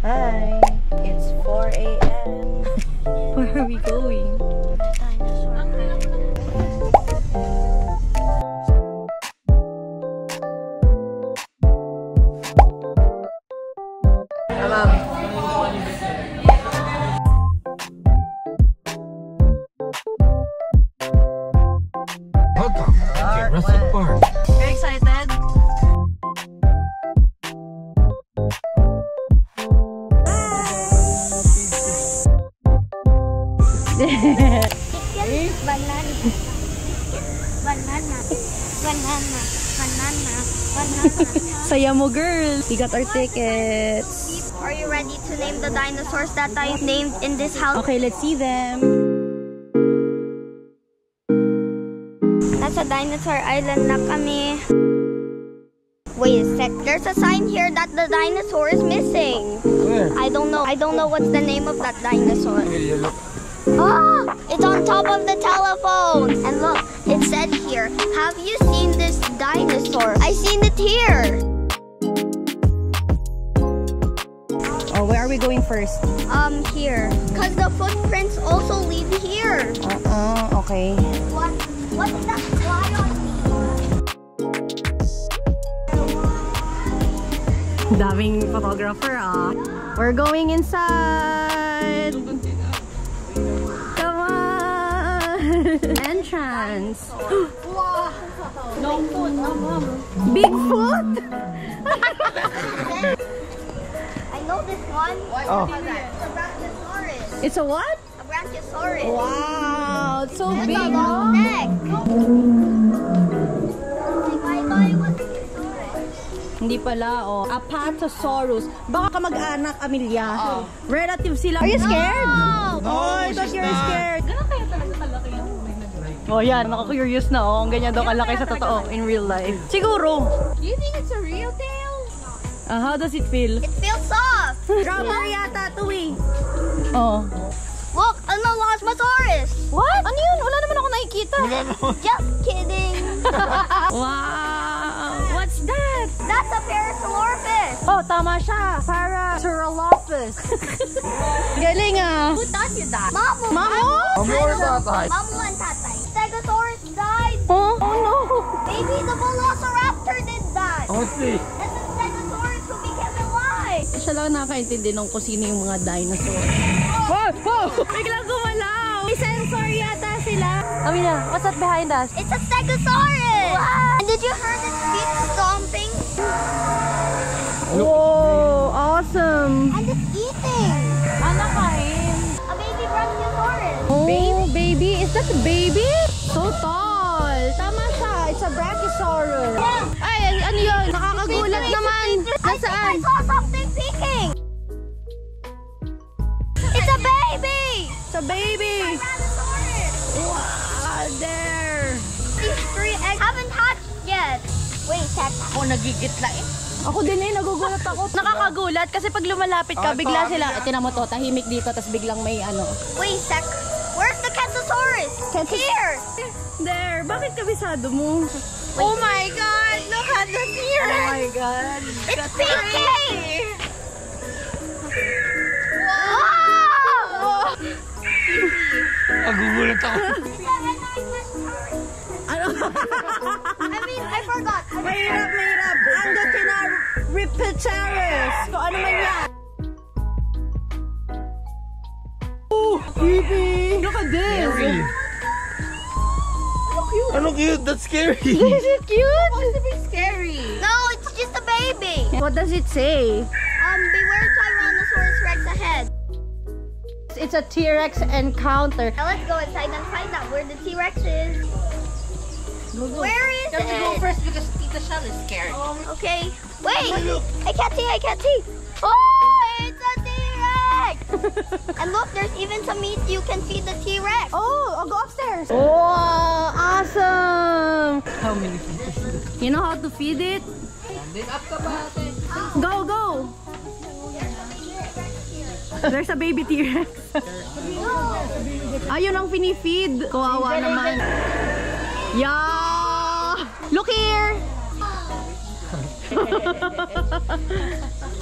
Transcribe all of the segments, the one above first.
Hi, it's 4 a.m. Where are we going? Welcome to Jurassic Park. Very excited? Banana. Saya mo, girl. We got our tickets. Are you ready to name the dinosaurs that I named in this house? Okay, let's see them. Nasa dinosaur island na kami. Wait a sec. There's a sign here that the dinosaur is missing. Where? I don't know what's the name of that dinosaur. Here, you look. Ah! It's on top of the telephone. And look, it said here, have you seen this dinosaur? I seen it here. Oh, where are we going first? Here. Cause the footprints also lead here. Okay. What's that fly on me? Daming photographer, ah. We're going inside. Come on. Entrance. Bigfoot. I know this one. Oh. It's a Brachiosaurus. It's a what? A Brachiosaurus. Wow, it's so It's big. a long neck. Hindi pala, oh. Apatosaurus. Baka kamag-anak, Amelia. Relative sila. Are you scared? No! Oh, I thought you were scared. Gano'n kaya talaga kalaki yan? Oh, yan. Naka-curious na, oh. Ang ganyan daw kalaki sa totoo in real life. Siguro. Do you think it's a real tail? How does it feel? It feels soft. Rubber yata to eh. Oh. Look, a Melosmosaurus. What? Ano yun? Wala naman ako nakikita. Just kidding. Wow! What's that? That's a Parasaurolophus. Oh, tama siya. Parasaurolophus. Galing ah. Who taught you that? Mamu. Mamu? Mamu or tatay? Mamu and tatay. Stegosaurus died. Oh no. Maybe the Velociraptor did that. Let's see. And the Stegosaurus who became alive. Siya lang nakakaintindi nung kung sino yung mga dinosaur. Wow! Biglang gumalaw! May sensor yata sila. Amina, what's that behind us? It's a Stegosaurus. Wow. And did you hear its feet stomping? Whoa! Awesome! And it's eating. Ano kain? A baby Brachiosaurus. Oh, baby? Is that a baby? So tall! Tama siya! It's a Brachiosaurus. Yeah. Ay, ano yun? Nakakagulat naman! I think I saw something peeking. It's a baby. It's a baby! Tyrannosaurus. Wow! There! These 3 eggs haven't hatched yet. Wait, check. Ako nagigitla eh. Ako din eh, nagugulat ako. Nakakagulat kasi pag lumalapit ka, bigla sila, tinan mo to, tahimik dito, tapos biglang may ano. Wait, sec. Where's the Kentosaurus? Here. There! Bakit kabisado mo? Oh my God! Look at the T-Rex. Oh my God! It's peeking. Wow! Nagugulat ako. Ano? I forgot. Mahirap! Andotinaripteris! Kung ano man yan! Oh! Creepy! Look at this! Scary. Ano cute? That's scary. Is it cute? Supposed to be scary. No, it's just a baby. What does it say? Beware Tyrannosaurus Rex ahead. It's a T-Rex encounter. Now let's go inside and find out where the T-Rex is. Where is it? Go first because Tita Shell is scared. Okay. Wait. I can't see. Oh, it's a T-Rex. And look, there's even some meat you can feed the T-Rex. Oh, I'll go upstairs. Oh, awesome. How many feet is it? You know how to feed it? Go. There's a baby T-Rex. Ayun ang pinifeed. Kawawa naman. Yeah! Look here!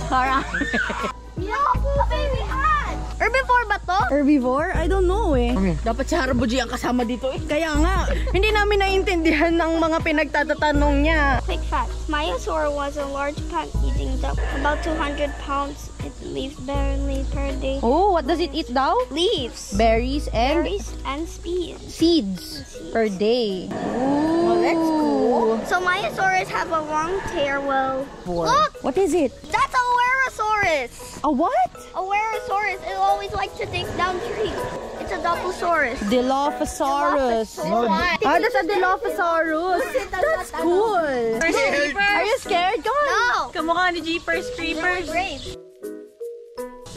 Parang. No, baby hat! Herbivore ba to? Herbivore? I don't know eh. Dapat si Harabuji ang kasama dito eh. Kaya nga, hindi namin naintindihan ng mga pinagtatatanong niya. Quick fact. Myosaur was a large plant-eating duck. About 200 pounds. It leaves barely per day. Oh, what does it eat daw? Leaves. Berries and Berries and seeds. seeds per day. Oh, that's cool. So Myosaurus have a long tail. Well, look! What is it? That's a Werasaurus! A what? A Werasaurus. It always likes to dig down trees. It's a Dilophosaurus. Dilophosaurus. Ah, that's a Dilophosaurus. That's cool. Are you scared? Come on. No! Kamukha ni Jeepers Creepers. Brave.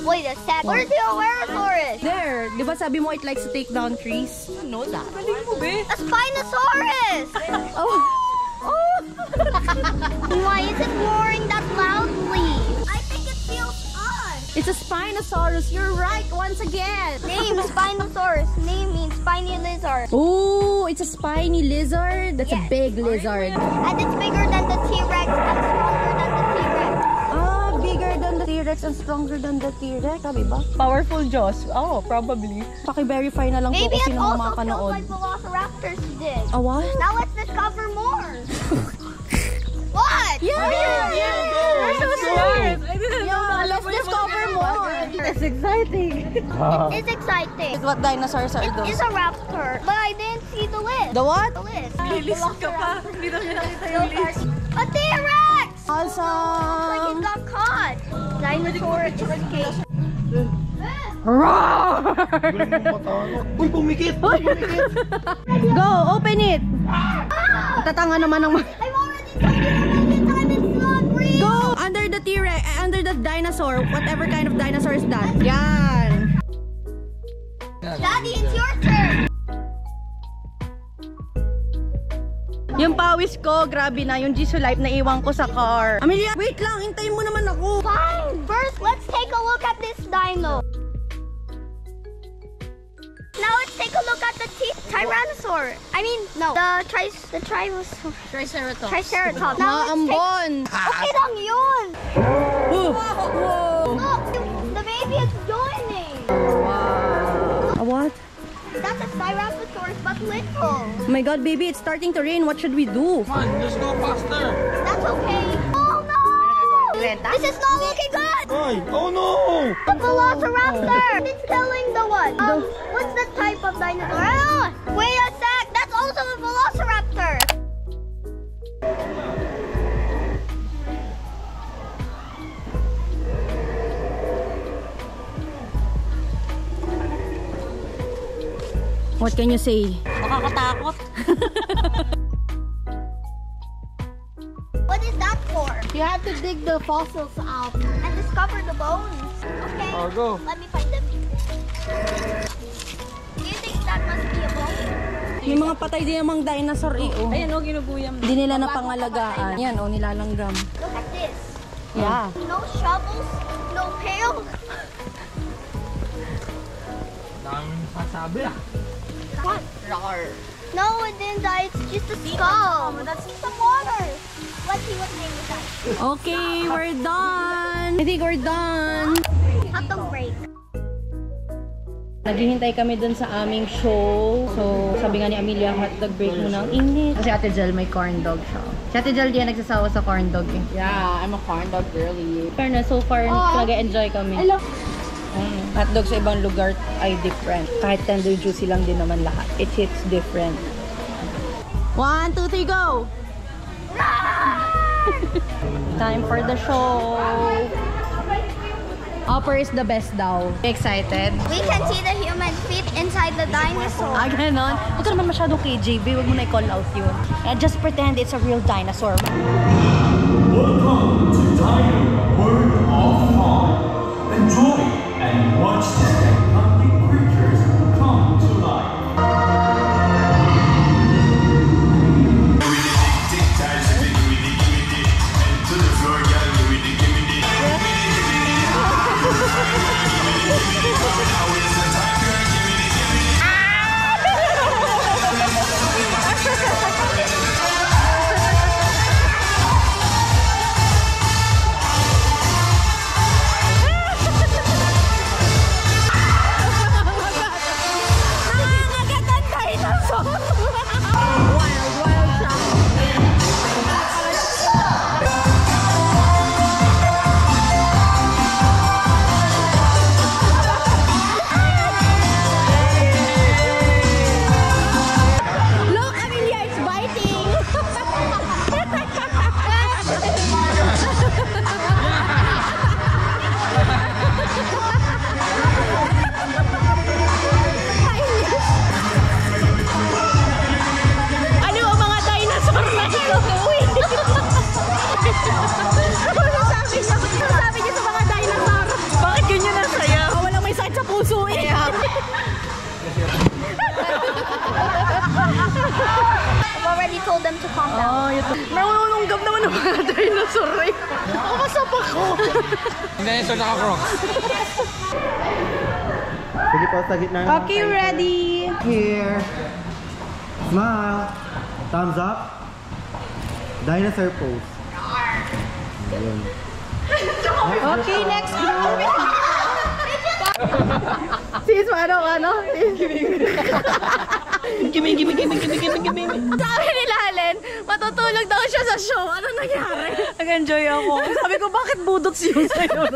Wait a sec. Where's the Werasaurus? There. Di ba sabi mo it likes to take down trees? No, that. A Spinosaurus! Oh. Oh. Why is it roaring that loudly? I think it feels us. It's a Spinosaurus. You're right once again. Name Spinosaurus. Name means spiny lizard. Oh, it's a spiny lizard. That's a Yes. big lizard. And it's bigger than the T-Rex and stronger than the T-Rex. Ah, bigger than the T-Rex and stronger than the T-Rex. Sabi ba? Powerful jaws. Oh, probably. Paki-verify na lang po Maybe kung it sino ang also feels makakanood. like Velociraptors did. Ah, what? Now let's discover more. What? Yeah! You're so smart! I didn't know. Let's discover more. That's exciting. It's exciting. What dinosaurs are It those? is a raptor, but I didn't see the list. The what? The list. ka pa. Hindi na nakita yung list. A T-Rex! Like it Awesome! got caught. Dinosaur escape. Roar! Uy, pumikit! Go, open it! Tatanga naman ng I've already told you a million times it's not real. Go! Under the T-Rex, under the dinosaur, whatever kind of dinosaur is that. Yan! Daddy, it's your turn. Yung pawis ko, grabe na. Yung Jisoo Life na iwan ko sa car. Amelia, wait lang. Hintayin mo naman ako. Fine. First, let's take a look at this dino. Now let's take a look at the Tyrannosaur. I mean, no, the Triceratops. Mga Triceratops. Now let's ambon. okay lang yun. Whoa. Look, the baby is joining. Wow. A what? That's a Tyrannosaurus, but little. Oh my god, baby, it's starting to rain. What should we do? Come on, just go faster! That's okay. Oh no! This is not looking good. Ay! Oh no! The Velociraptor! It's killing the what? What's the type of dinosaur? Ah, wait a sec! That's also a Velociraptor! What can you say? Nakakatakot. What is that for? You have to dig the fossils out. And discover the bones. Okay. Oh, go. Let me find them. Do you think that must be a bone? May mga patay din namang dinosaur eh. Oh. Ayan o, ginuguyam. Hindi nila napangalagaan. Yan, oh, nilalanggam. Look at this. Yeah. No shovels, no pails. Daming sasabi ah. What? No, it didn't die. It's just a skull. That's some water. Let's see what name is that. Okay, we're done. I think we're done. Hot dog break. Naghihintay kami dun sa aming show. So, sabi nga ni Amelia, hotdog break muna. Ang init. Kasi Ate Jel may corn dog siya. Si Ate Jel di yan nagsasawa sa corn dog eh. Yeah, I'm a corn dog girly. Fairness, so far talaga enjoy kami. I love Hotdog sa ibang lugar ay different. Kahit tender juicy lang din naman lahat. It hits different. 1, 2, 3, go! Time for the show. Upper is the best daw. Excited? We can see the human feet inside the dinosaur. Ah, ganon. Huwag ka naman masyadong KJB. Huwag mo na i-call out yun. Just pretend it's a real dinosaur. Welcome to Dino World of Fun. Enjoy and watch the spectacular creatures come to life. them to calm down. Oh, ito. Nangununggam naman ng mga dinosaur eh. Ako masapak ko. Hindi, so naka-crocs. Sige po, sa gitna. Okay, ready? Here. Smile. Thumbs up. Dinosaur pose. Ayun. Okay, next group. Sis, ano? Sabi ni Lalen, matutulog daw siya sa show. Ano nangyari? Nag-enjoy ako. Sabi ko, bakit budot siya sa'yo?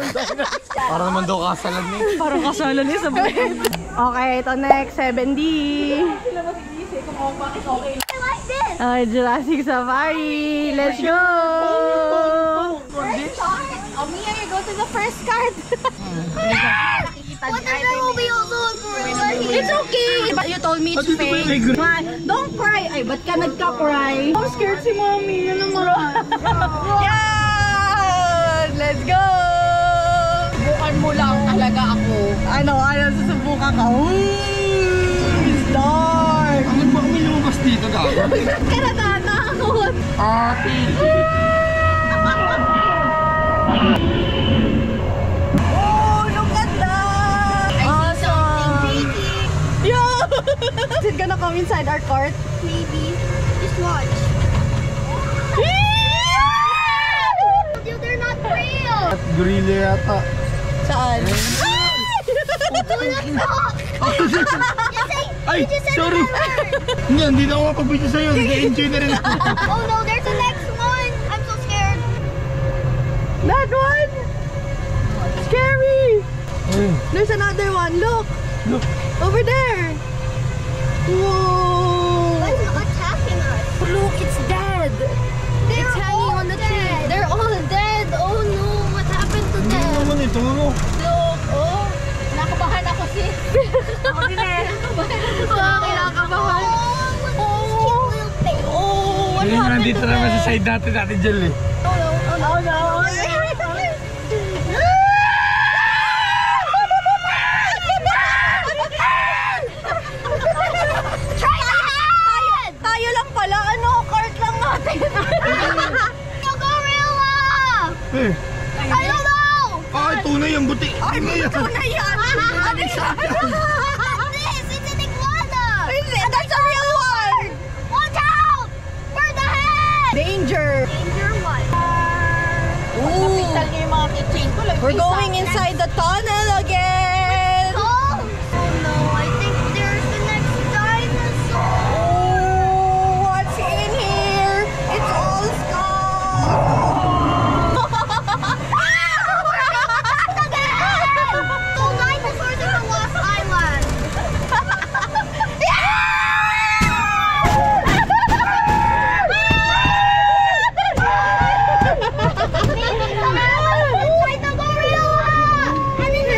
Para naman daw kasalan niya. Parang kasalan niya sa buhay. Okay, ito next, 7D. I like this. Jurassic Safari. Let's go! First card. Oh, Mia, you go to the first card. What if there will be also a gorilla here? It's okay. You told me it's fake. Don't cry. Ay, ba't ka nagka-cry? I'm scared si mommy. Ano naman? Yan! Let's go! Bukan mo lang talaga ako. Ano, susubukan ka. It's dark! Ano ba kami lumabas dito, gago? Ka natatakot! Oh, look at that! Awesome! Yeah! Is it gonna come inside our cart? Maybe. Just watch. Dude, they're not real. Gorilla yata. Saan? Ay, sorry. Hindi na ako mapag-video sa'yo. Nag-enjoy na rin ako. Oh no, there's the next one. I'm so scared. That one! Scary! There's another one. Look! Look. Over there! Whoa! Why is it attacking us? Look, it's dead! They're It's hanging all on the dead. tree. They're all dead! Oh no! What happened to Hindi them? naman ito, ano? Look! Oh! Nakabahan ako sis. Ako din eh! Kinakabahan! Oh, little thing. Oh! What Hindi happened nandito to naman sa them? side natin Jel eh. Oh no! Try the head. Tayo lang pala! Ano? Cart lang natin! The gorilla. Eh, I don't know. tunay yung buti. Ay, ito na yan! Ano siya? What's this? It's an iguana. That's a real one! Watch out! For the head. Danger! Danger one. Kapital niya yung mga kitchen ko. We're going inside the tunnel again! Oh no, I think there's the next dinosaur. Oh, what's in here? It's all stuff! Go dinosaurs in the Lost Island. Inside the gorilla. And in the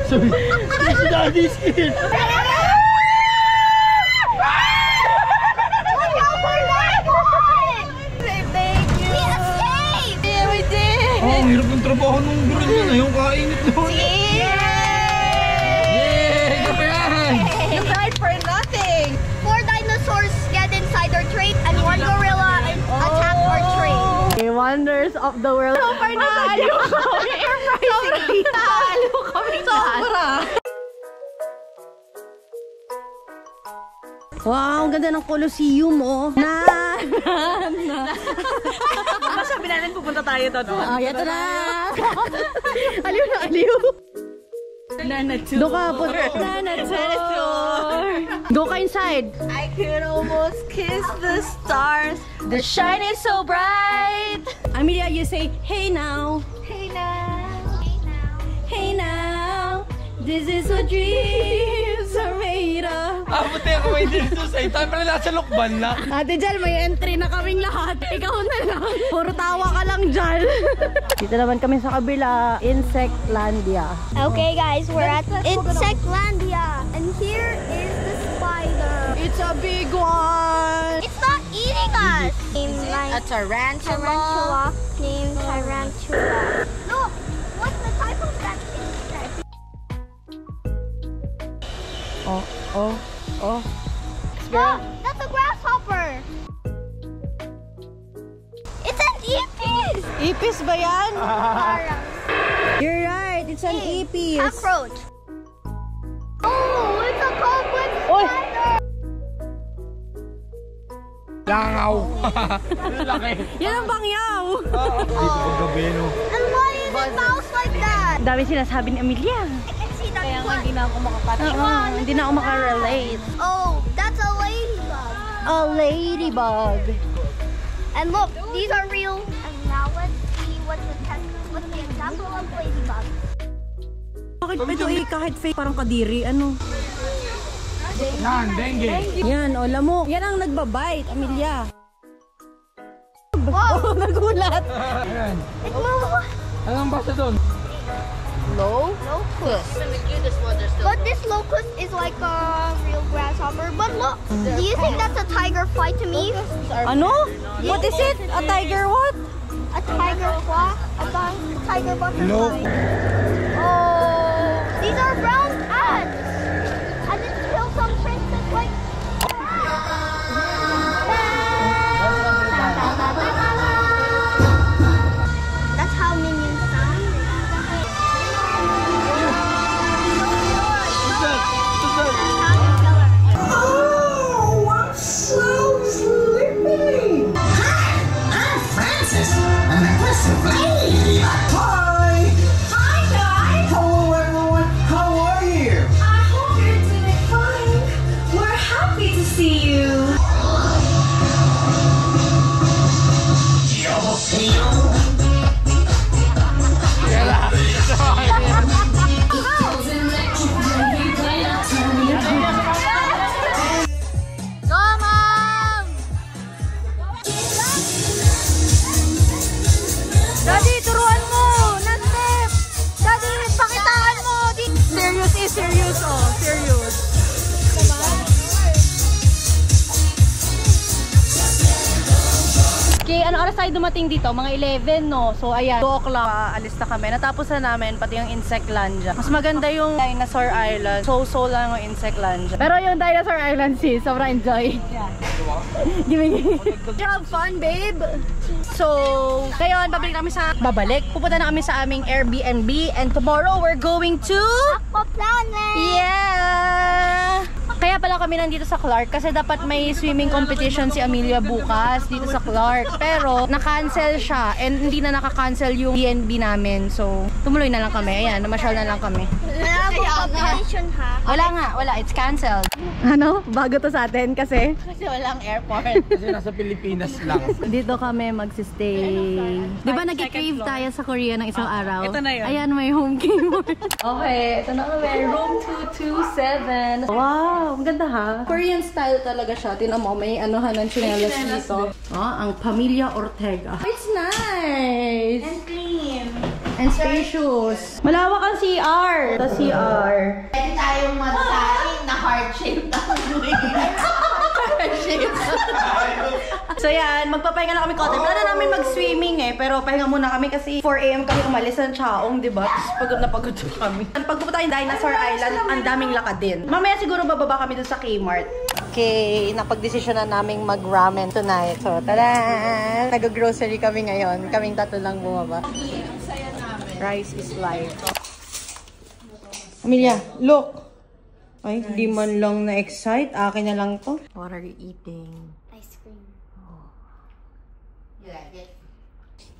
Sorry. Si Daddy's here. Oh, ang hirap ng trabaho ng gorilla na yung kainit doon. Yay! Kapayan! You cried for nothing! 4 dinosaurs get inside our train and 1 gorilla attack our train. The wonders of the world. So far, naaliw kami. Surprisingly, naaliw kami. Sobra. Wow, ang ganda ng Colosseum, oh. Sabi natin pupunta tayo doon. Ay, ito na. Aliw na aliw. Nana Doon ka, Go ka inside. I could almost kiss the stars. The shine is so bright. Amelia, you say, hey now. Hey now. Hey now. Hey now. This is what dreams are made of. Buti ako may dito sa ito. Pero nasa lukban na. Ate Jal, may entry na kaming lahat. Ikaw na lang. Puro tawa ka lang, Jal. Dito naman kami sa kabila, Insectlandia. Okay guys, we're at Insectlandia and here is the spider. It's a big one. It's not eating us. Named A like tarantula. named Tarantula. Look, what's the type of that insect? Oh, oh, oh. Look, that's a grasshopper. It's an ipis. Ipis ba yan? Parang. You're right, it's an ipis. Cockroach. Oh, it's a cobweb Oy! spider. Langaw. Laki. Yan ang bangyaw! Gabi, no? And why is it mouse like that? Ang dami sinasabi ni Amelia. I can see that one. Hindi na ako makapati. Hindi na ako makarelate. Oh, that's a ladybug. A ladybug. And look, these are real. And now let's see what's the example of ladybug. Bakit ba ito kahit fake parang kadiri? Ano? Yan, dengue. Yan, o lamok. Yan ang nagbabite, Amelia. Whoa, Oh, nagulat. Ayan. it moved. Anong basa doon? Locust. But this locust is like a real grasshopper. But look, do you think that's a tiger fly to me? Ano? What is it? A tiger what? A tiger fly? A tiger butterfly. Look. Oh, these are brown ants. I just killed some princess like. That's how minions sound. Oh, I'm so sleepy. Hi, I'm Francis, and I'm Lady. Hi. Hi, guys. Hello, everyone. How are you? I hope you're doing fine. We're happy to see you. Go, Mom! Daddy, turuan mo! Nag-step! Daddy, pakitaan mo! Serious is serious, oh. Serious. Okay, ano oras tayo dumating dito? Mga 11, no? So, ayan, 2 o'clock, alis na kami. Natapos na namin, pati yung Insectlandia. Mas maganda yung Dinosaur Island. So lang yung Insectlandia. Pero yung Dinosaur Island, sis, sobrang enjoy. Yeah. Have fun, babe! So, ngayon, babalik. Pupunta na kami sa aming Airbnb. And tomorrow, we're going to... Aquaplanet! Yeah! Kaya pala kami nandito sa Clark kasi dapat may swimming competition si Amelia bukas dito sa Clark. Pero na-cancel siya and hindi na naka-cancel yung BNB namin. So, tumuloy na lang kami. Ayan, namasyal na lang kami. Competition, ha? Wala. It's canceled. Ano? Bago to sa atin kasi Walang airport. Kasi nasa Pilipinas lang. dito kami magsistay. Di ba nag-crave tayo sa Korea ng isang araw? Ito na yun. Ayan, may home game. Okay, ito na kami. Room 227. Wow, ang ganda ha. Korean style talaga siya. Tinan mo, may anuhan ng chinelas dito. Oh, ang Pamilya Ortega. It's nice! And clean. And spacious. Malawak ang CR. The CR. Pwede tayong magsaing na heart-shaped ang So yan, magpapahinga na kami konti. Wala na namin mag-swimming pero pahinga muna kami kasi 4 AM kami umalis ng Chaong, diba? Tapos pagod na pagod kami. Pagpupunta tayong Dinosaur Island, ang daming lakad din. Mamaya siguro bababa kami dun sa Kmart. Okay, napag-desisyon na naming mag-ramen tonight. So, tada! Nag-grocery kami ngayon. Kaming tatlo lang bumaba. Rice is life. Amelia, look! Ay, hindi man lang na-excite. Akin na lang to. What are you eating? Ice cream.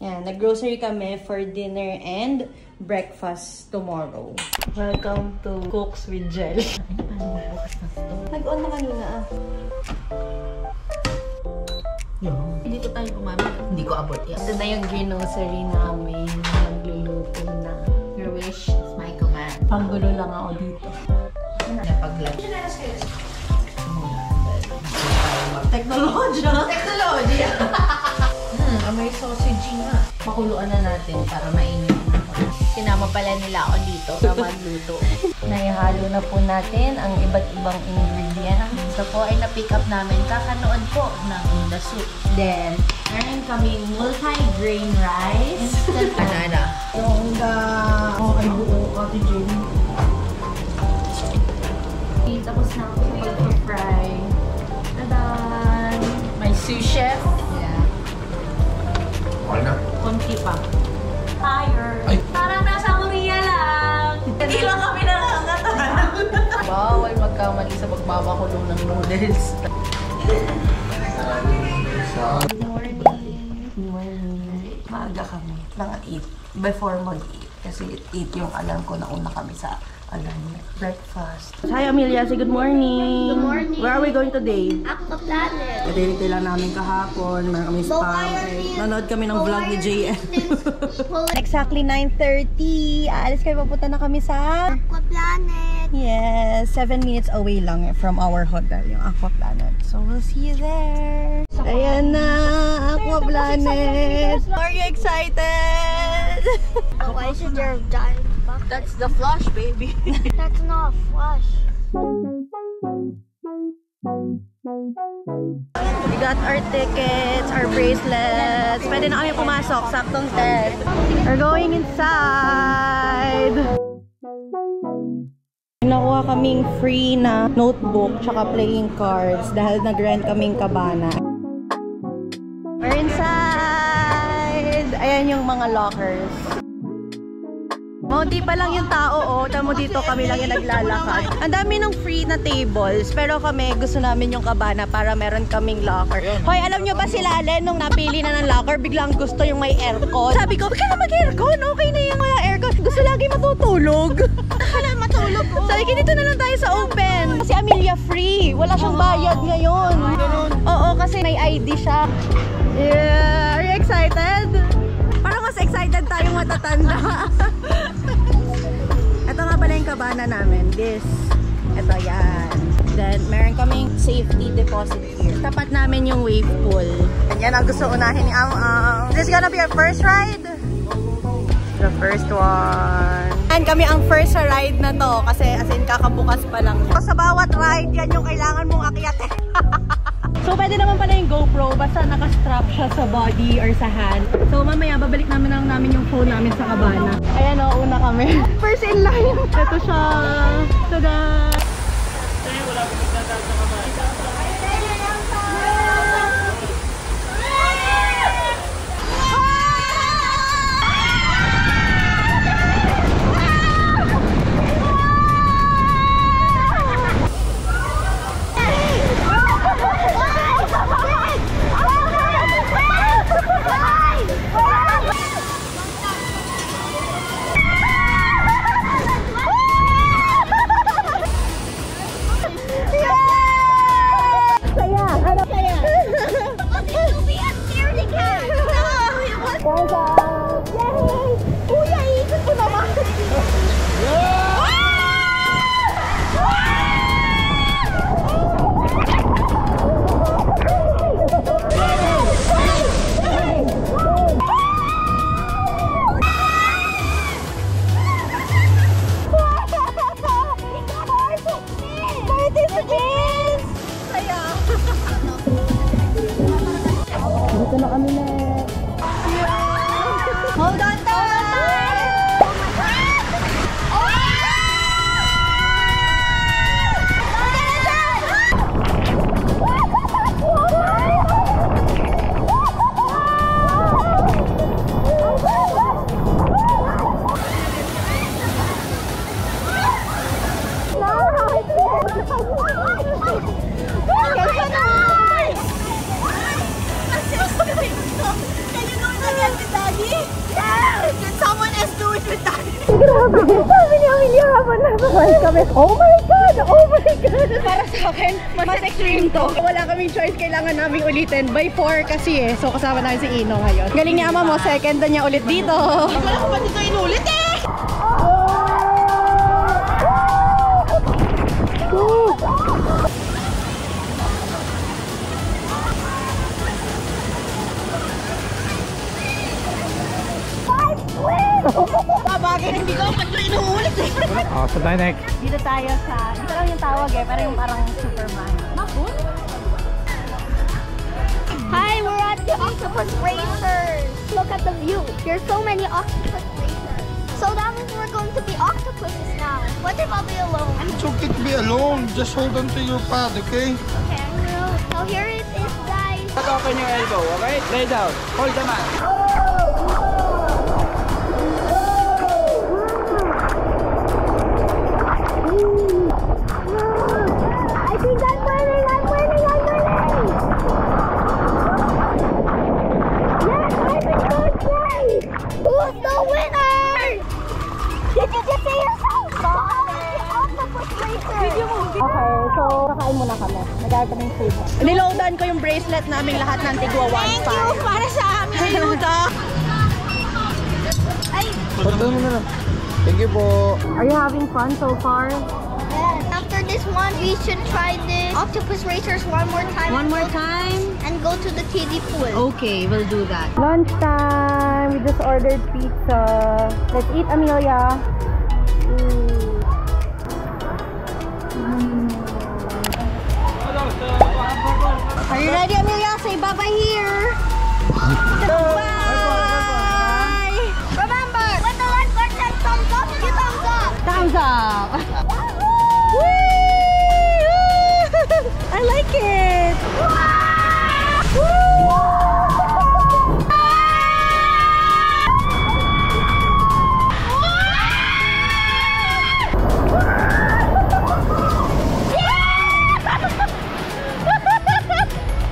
Yan, nag-grocery kami for dinner and breakfast tomorrow. Welcome to Cooks with Jel. Nag-on na kanina Dito tayo kumamit. Hindi ko abot yan. Ito na yung grocery namin. Nagluluto na. Your wish is my command. Panggulo lang ako dito. Napag-lunch. Teknolodya! Technology! May sausage nga. Pakuluan na natin para mainit na. Sinama pala nila ako dito na magluto. Naihalo na po natin ang iba't ibang ingredients. Ito po ay na-pick up namin kakanood po ng The Soup. Then, meron kaming multi-grain rice. Instant banana. Yung ay buo Ate Jenny. Tapos na ako sa pag-fry. Tadan! May sous chef. Yeah. Okay na. Konti pa. Tired. Ay. Parang nasa Korea lang. Hindi lang kami nakakatahan. Bawal magkamali sa pagbabakulong ng noodles. Good morning. Maaga kami. Mga 8. Before mag-eat. Kasi 8 yung alarm ko na una kami sa alarm. Breakfast. Hi Amelia, say good morning. Good morning. Where are we going today? Aqua Planet. Kadilitay lang namin kahapon. Meron kami spam. Nanood kami ng vlog ni JM. Exactly 9:30. Aalis kayo, papunta na kami sa... Aqua Planet. Yes, 7 minutes away lang from our hotel, yung Aqua Planet. So we'll see you there. Ayan na, Aqua Planet. Are you excited? Why is there a giant bucket? That's the flush, baby. That's not a flush. We got our tickets, our bracelets. Pwede na kami pumasok, saktong test. We're going inside. Nakuha kaming free na notebook tsaka playing cards dahil nag-rent kaming cabana. We're inside! Ayan yung mga lockers. Maunti pa lang yung tao, oh. Tamo dito kami lang yung naglalakad. Ang dami ng free na tables, pero kami gusto namin yung cabana para meron kaming locker. Hoy, alam nyo ba sila Allen, nung napili na ng locker, biglang gusto yung may aircon. Sabi ko, bakit na mag-aircon? Okay na yung wala aircon. Gusto lagi matutulog. Wala matulog, oh. Sabi ko, dito na lang tayo sa open. Kasi Amelia free. Wala siyang bayad ngayon. Oo, kasi may ID siya. Yeah, are you excited? Parang mas excited tayong matatanda. Ito nga pala yung cabana namin. This. Ito yan. Then, meron kaming safety deposit here. Tapat namin yung wave pool. Yan ang gusto unahin ni Am. This is gonna be our first ride. The first one. And kami ang first sa ride na to. Kasi as in kakabukas pa lang. Sa bawat ride, yan yung kailangan mong akyatin. So, pwede naman pala yung GoPro basta naka-strap siya sa body or sa hand. So, mamaya babalik namin yung phone namin sa cabana. Ayan o, una kami. First in line. Ito siya. Tada! Dito na kami na. Hold on tight! Oh my God! Oh my God! Para sa akin, mas extreme to. Wala kaming choice, kailangan namin ulitin. By 4 kasi eh. So kasama namin si Ino ngayon. Galing ni ama mo, second na niya ulit dito. Wala ko pa dito inulit eh! Bagay, hindi ko pa ito inuulit eh. Oh, so tayo next. Dito tayo sa, dito lang yung tawag eh, pero yung parang Superman. Makul? Hi, we're at the octopus racers. Look at the view. There's so many octopus racers. So that means we're going to be octopuses now. What if I'll be alone? It's okay to be alone. Just hold on to your pad, okay? Okay, I will. So here it is, guys. Open your elbow, okay? Lay down. Hold the mat. I think I'm winning. I'm winning. I'm winning. Yes, I'm in third place. Who's the winner? Did you just say yourself? Octopus racer. Okay, so kakain muna kami. Nagagawin kaming food. Niloadan ko yung bracelet namin lahat ng tigwa 1.5. Thank you para sa amin. Ayuda! Ay, Photo mo na lang. Thank you po. Are you having fun so far? yes. After this one, we should try this octopus racers one more time. One more time? And go to the kiddie pool. Okay, we'll do that. Lunchtime! We just ordered pizza. Let's eat, Amelia. Are you ready, Amelia? Say bye-bye here. Bye! Remember, when the lifeguard says thumbs up, you thumbs up. Thumbs up! I like it!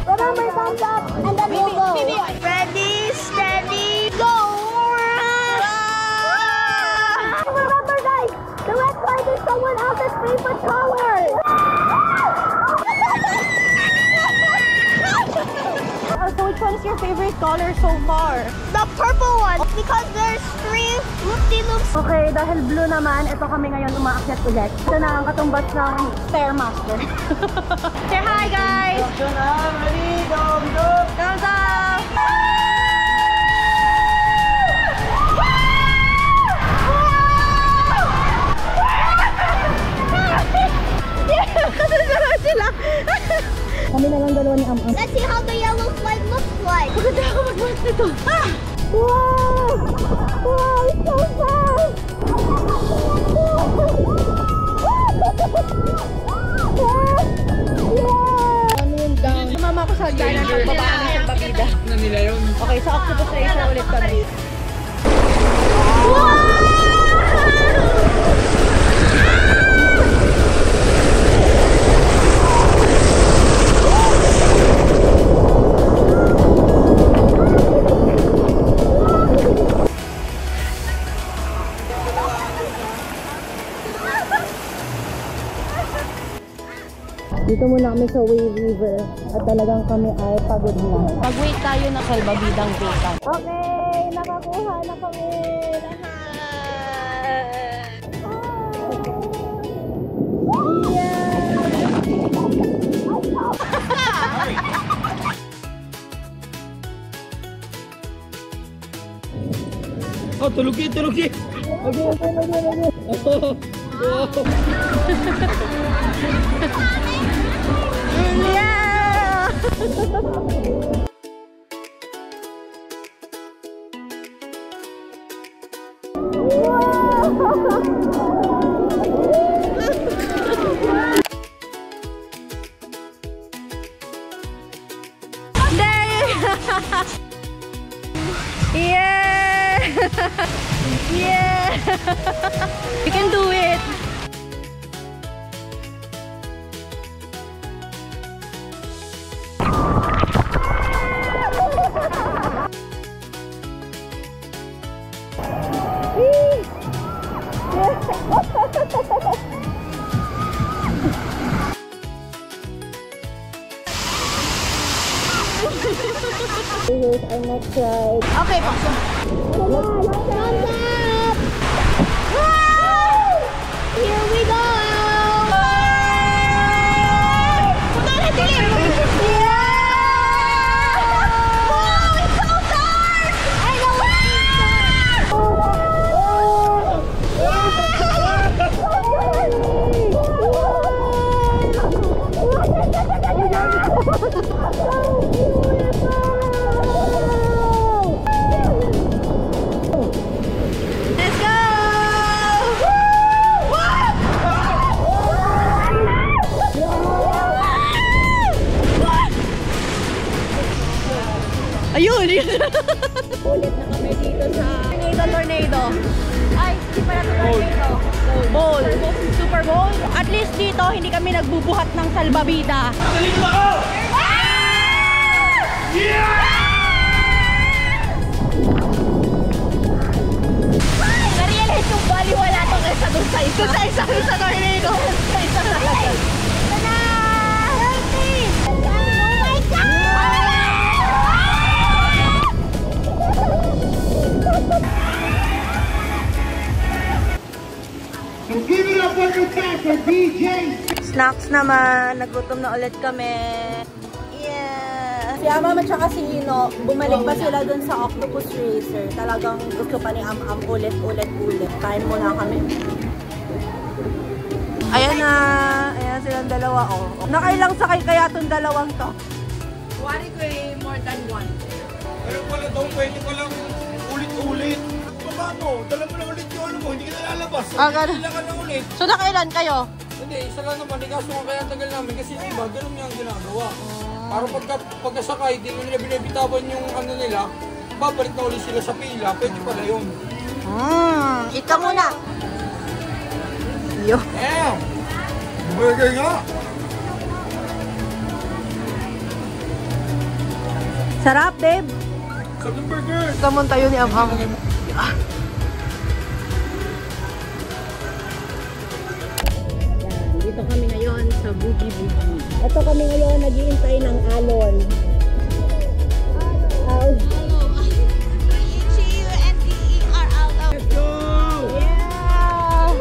Remember, thumbs up, and then we'll go. Ready, steady, go! Remember, guys, the red flag is someone else's favorite color. So which one is your favorite color so far? The purple one, because there's 3 loop-de-loops. Okay, dahil blue naman, ito kami ngayon umaakyat ulit. Ito na ang katumbas ng Stairmaster. Say hi, guys! Ready? Thumbs up! Thumbs up! Kasasara sila! Kami na lang dalawa ni Am-Am. Let's see how the yellow slide looks like. Maganda ako mag-watch nito. Ah! Wow! Wow, it's so fast! Yeah! Sumama ko sa gana ng babaan ng pagbabida. Na nila yun. Okay, sa octopus racer ulit kami. Dito muna kami sa Wave River at talagang kami ay pagod na. Mag-wait tayo na kalbabidang vacant. Okay, nakakuha na kami lahat. Oh, tulugi, tulugi! Yeah! Yeah! You can do it! Here's our next ride. Okay, pasok. Thumbs up! Wow! Here we go! Yeah! Oh, it's so dark! I know it's Let's go! Ulit na kami dito sa Tornado. Ay, hindi pala ito Tornado. Bowl. Super Bowl. At least dito, hindi kami nagbubuhat ng salbabida. Nalito ako! Na-realize yung baliwala to kaysa doon sa isa. Sa Tornado. Sa isa talaga. Give it up one more time for DJ. Snacks naman. Nagutom na ulit kami. Yeah. Si Amam at saka si Ino, bumalik pa sila dun sa Octopus Racer. Talagang gusto pa ni Amam ulit. Time muna kami. Ayan na. Ayan silang dalawa. Oh. Nakailang sakay kaya itong dalawang to? One way more than one. Pero pala daw, pwede ko lang ulit-ulit. Paano? Dala mo na ulit yung ano mo, hindi ka nalalabas. Ganun. Kailangan na ulit. So nakailan kayo? Hindi, isa lang naman. Kaso nga kaya tagal namin kasi yung iba, ganun niya ang ginagawa. Para pagkasakay, di nila binibitawan yung ano nila, babalik na ulit sila sa pila. Pwede pala yun. Ika muna. Yo. Eh! Burger nga! Sarap, babe. Sarap ng burger! Kamon tayo ni Amam. Dito kami ngayon sa Boogie Boogie. Ito kami ngayon nag-iintay ng alon. Let's go! Yeah!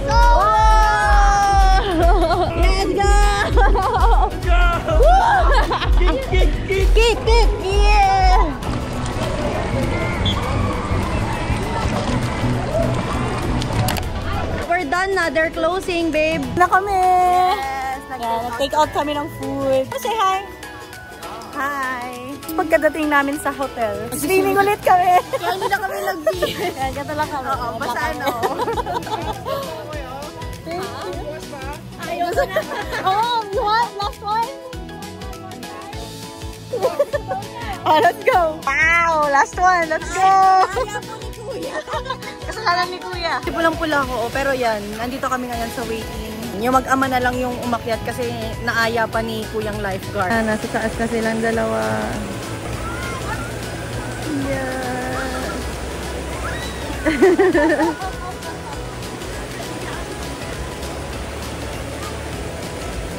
Go! Let's go! Kick! Yeah! We're done na. They're closing, babe. Na kami! Yes! Nag-take out kami ng food. Say hi! Hi! Pagkadating namin sa hotel, swimming ulit kami. Kaya hindi na kami nag-beer. Kaya gata lang kami. Oo, basta ano. Ayos na. Oh, you want? Last one? Oh, let's go! Wow! Last one! Let's go! Kasalanan ni Kuya. Pulang-pula ako, pero yan. Nandito kami ngayon sa waiting. Yung mag-ama na lang yung umakyat kasi naaya pa ni Kuyang lifeguard. Nasa taas na silang dalawa. Yeah.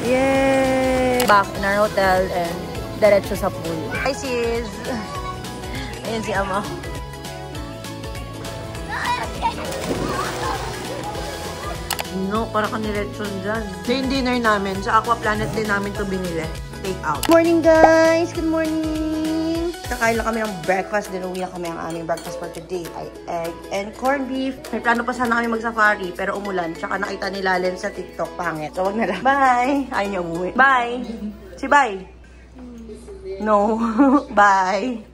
Yay! Back in our hotel and diretso sa pool. Hi sis! Ayan si Ama. No, para ka nilechon dyan. So yung dinner namin, sa Aqua Planet din namin to binili. Take out. Good morning guys! Good morning! Kakain lang kami ng breakfast. Dinuwi na kami ang aming breakfast for today. Ay egg and corned beef. May plano pa sana kami mag-safari, pero umulan. Tsaka nakita ni Lalen sa TikTok. Pangit. So wag na lang. Bye! Ayaw niya umuwi. Bye! Si bye! No. Bye!